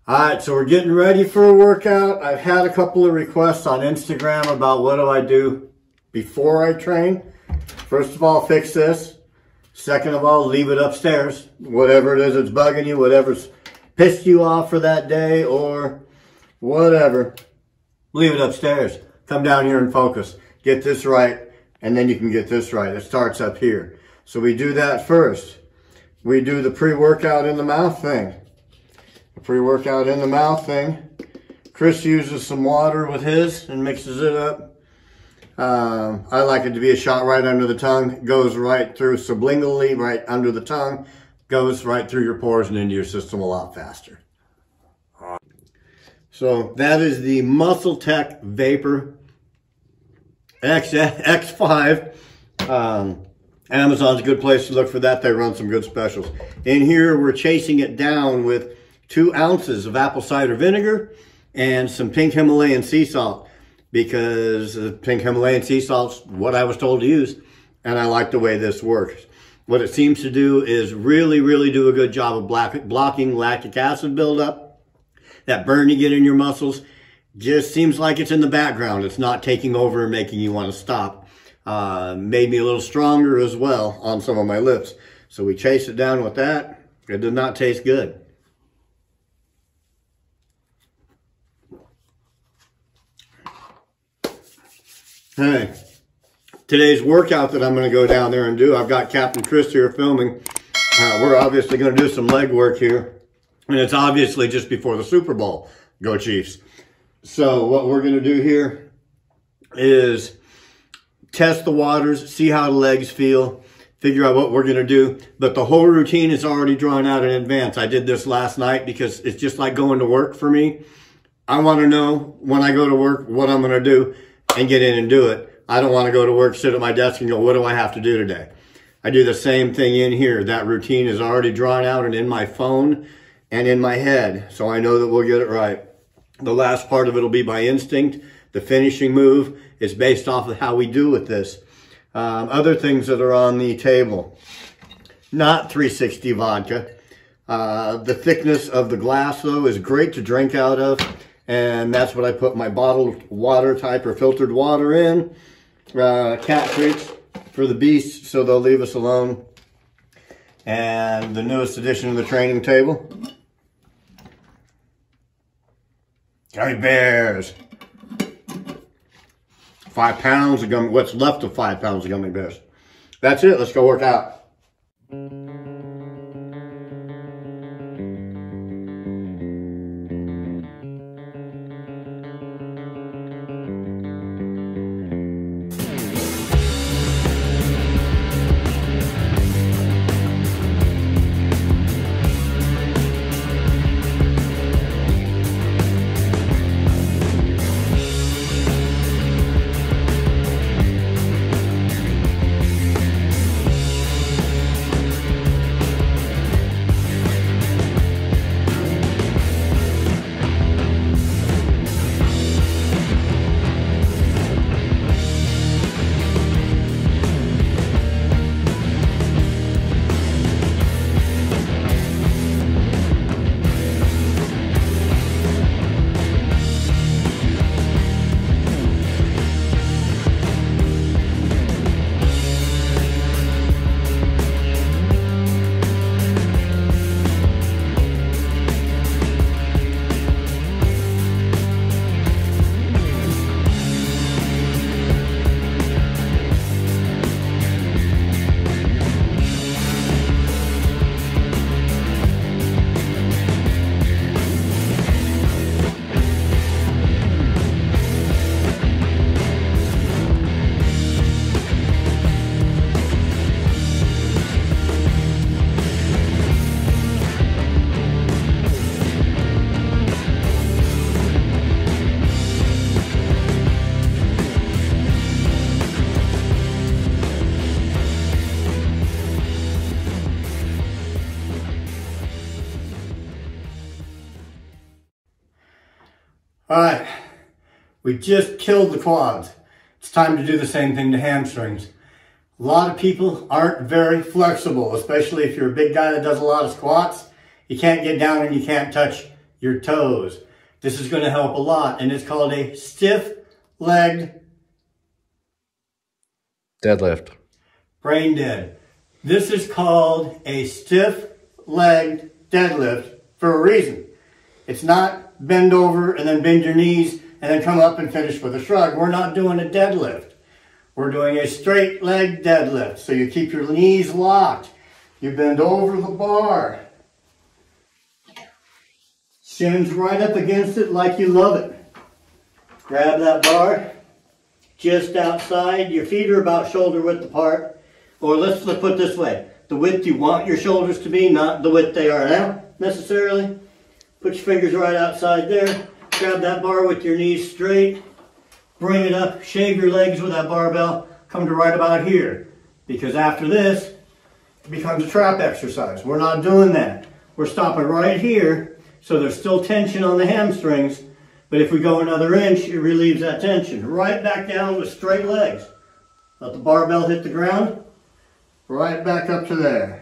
All right, so we're getting ready for a workout. I've had a couple of requests on Instagram about what do I do before I train. First of all, fix this. Second of all, leave it upstairs. Whatever it is that's bugging you, whatever's pissed you off for that day or whatever, leave it upstairs. Come down here and focus. Get this right, and then you can get this right. It starts up here. So we do that first. We do the pre-workout in the mouth thing. The pre-workout in the mouth thing. Chris uses some water with his and mixes it up. I like it to be a shot right under the tongue. Goes right through sublingually, right under the tongue. Goes right through your pores and into your system a lot faster. So that is the Muscle Tech Vapor X5. Amazon's a good place to look for that. They run some good specials. In here, we're chasing it down with 2 ounces of apple cider vinegar and some pink Himalayan sea salt, because the pink Himalayan sea salt's what I was told to use, and I like the way this works. What it seems to do is really do a good job of blocking lactic acid buildup. That burn you get in your muscles just seems like it's in the background. It's not taking over and making you want to stop. Made me a little stronger as well on some of my lips. So we chase it down with that. It does not taste good. Hey, today's workout that I'm going to go down there and do, I've got Captain Chris here filming. We're obviously going to do some leg work here. And it's obviously just before the Super Bowl. Go Chiefs. So what we're going to do here is test the waters, see how the legs feel, figure out what we're going to do. But the whole routine is already drawn out in advance. I did this last night because it's just like going to work for me. I want to know when I go to work what I'm going to do and get in and do it. I don't want to go to work, sit at my desk and go, what do I have to do today? I do the same thing in here. That routine is already drawn out and in my phone and in my head. So I know that we'll get it right. The last part of it will be by instinct. The finishing move is based off of how we do with this. Other things that are on the table. Not 360 vodka. The thickness of the glass, though, is great to drink out of. And that's what I put my bottled water type or filtered water in. Cat treats for the beasts, so they'll leave us alone. And the newest addition to the training table. Gummy bears. 5 pounds of gummy, what's left of 5 pounds of gummy bears. That's it, let's go work out. All right, we just killed the quads. It's time to do the same thing to hamstrings. A lot of people aren't very flexible, especially if you're a big guy that does a lot of squats. You can't get down and you can't touch your toes. This is going to help a lot, and it's called a stiff-legged deadlift. Brain dead. This is called a stiff-legged deadlift for a reason. It's not bend over and then bend your knees and then come up and finish with a shrug. We're not doing a deadlift. We're doing a straight leg deadlift. So you keep your knees locked. You bend over the bar. Shins right up against it like you love it. Grab that bar just outside. Your feet are about shoulder width apart. Or let's put it this way. The width you want your shoulders to be, not the width they are now, necessarily. Put your fingers right outside there. Grab that bar with your knees straight. Bring it up. Shave your legs with that barbell. Come to right about here. Because after this, it becomes a trap exercise. We're not doing that. We're stopping right here. So there's still tension on the hamstrings. But if we go another inch, it relieves that tension. Right back down with straight legs. Let the barbell hit the ground. Right back up to there.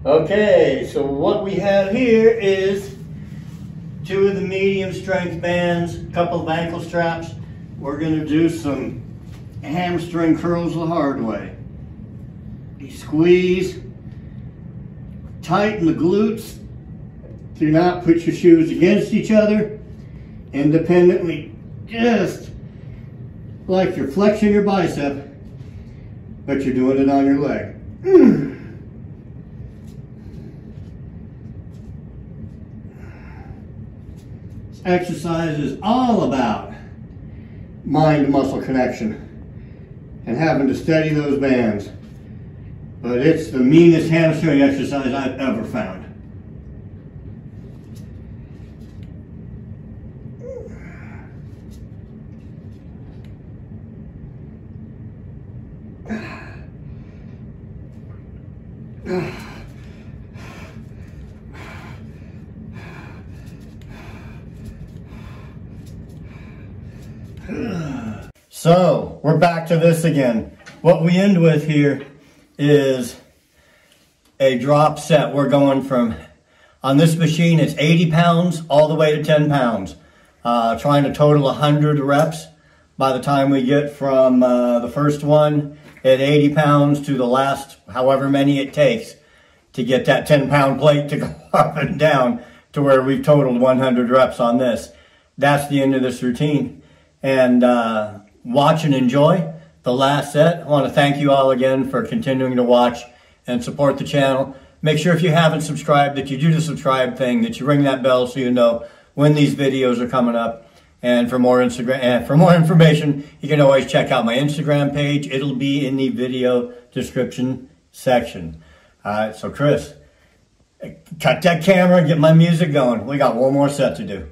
Okay, so what we have here is 2 of the medium strength bands, a couple of ankle straps. We're going to do some hamstring curls the hard way. You squeeze, tighten the glutes. Do not put your shoes against each other. Independently, just like you're flexing your bicep, but you're doing it on your leg. Exercise is all about mind-muscle connection and having to steady those bands. But it's the meanest hamstring exercise I've ever found. So, we're back to this again. What we end with here is a drop set. We're going from, on this machine, it's 80 pounds all the way to 10 pounds. Trying to total 100 reps by the time we get from the first one at 80 pounds to the last, however many it takes to get that 10-pound plate to go up and down to where we've totaled 100 reps on this. That's the end of this routine. And watch and enjoy the last set. I want to thank you all again for continuing to watch and support the channel. Make sure if you haven't subscribed that you do the subscribe thing, that you ring that bell so you know when these videos are coming up. And for more information, you can always check out my Instagram page. It'll be in the video description section. All right, so Chris, cut that camera and get my music going. We got one more set to do.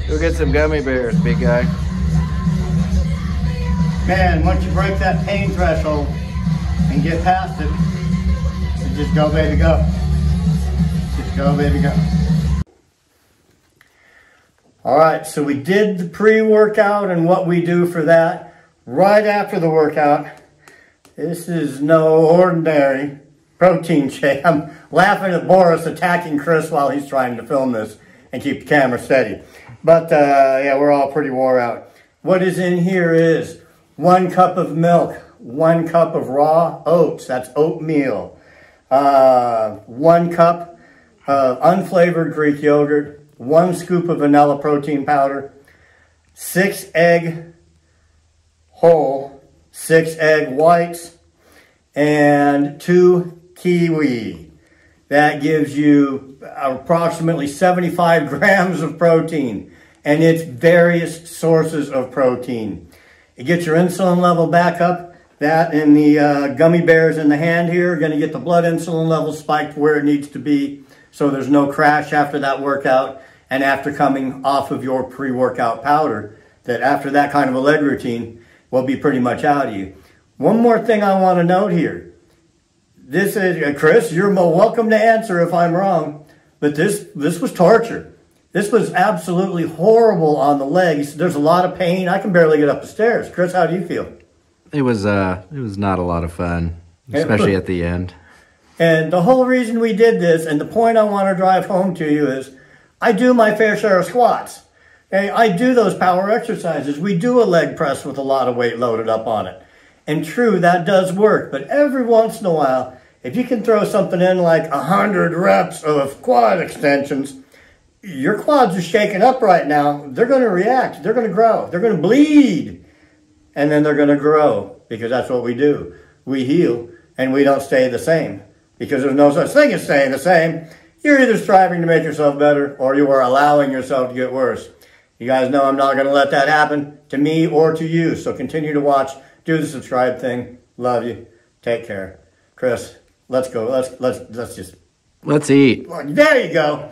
Go get some gummy bears, big guy. Man, once you break that pain threshold and get past it, just go, baby, go. Just go, baby, go. All right, so we did the pre-workout and what we do for that. Right after the workout, this is no ordinary protein shake. I'm laughing at Boris attacking Chris while he's trying to film this and keep the camera steady. But yeah, we're all pretty wore out. What is in here is 1 cup of milk, 1 cup of raw oats, that's oatmeal, 1 cup of unflavored Greek yogurt, 1 scoop of vanilla protein powder, 6 egg whole, 6 egg whites, and 2 kiwi. That gives you approximately 75 grams of protein, and it's various sources of protein. It gets your insulin level back up. That and the gummy bears in the hand here are going to get the blood insulin level spiked where it needs to be, so there's no crash after that workout and after coming off of your pre-workout powder, that after that kind of a leg routine will be pretty much out of you. One more thing I want to note here. This is, Chris, you're welcome to answer if I'm wrong, but this was torture. This was absolutely horrible on the legs. There's a lot of pain. I can barely get up the stairs. Chris, how do you feel? It was not a lot of fun, especially at the end. And the whole reason we did this, and the point I want to drive home to you is, I do my fair share of squats. Okay? I do those power exercises. We do a leg press with a lot of weight loaded up on it. And true, that does work. But every once in a while, if you can throw something in like 100 reps of quad extensions, your quads are shaking up right now. They're going to react. They're going to grow. They're going to bleed. And then they're going to grow, because that's what we do. We heal, and we don't stay the same, because there's no such thing as staying the same. You're either striving to make yourself better, or you are allowing yourself to get worse. You guys know I'm not going to let that happen to me or to you. So continue to watch. Do the subscribe thing. Love you. Take care. Chris, let's go. Let's eat. There you go.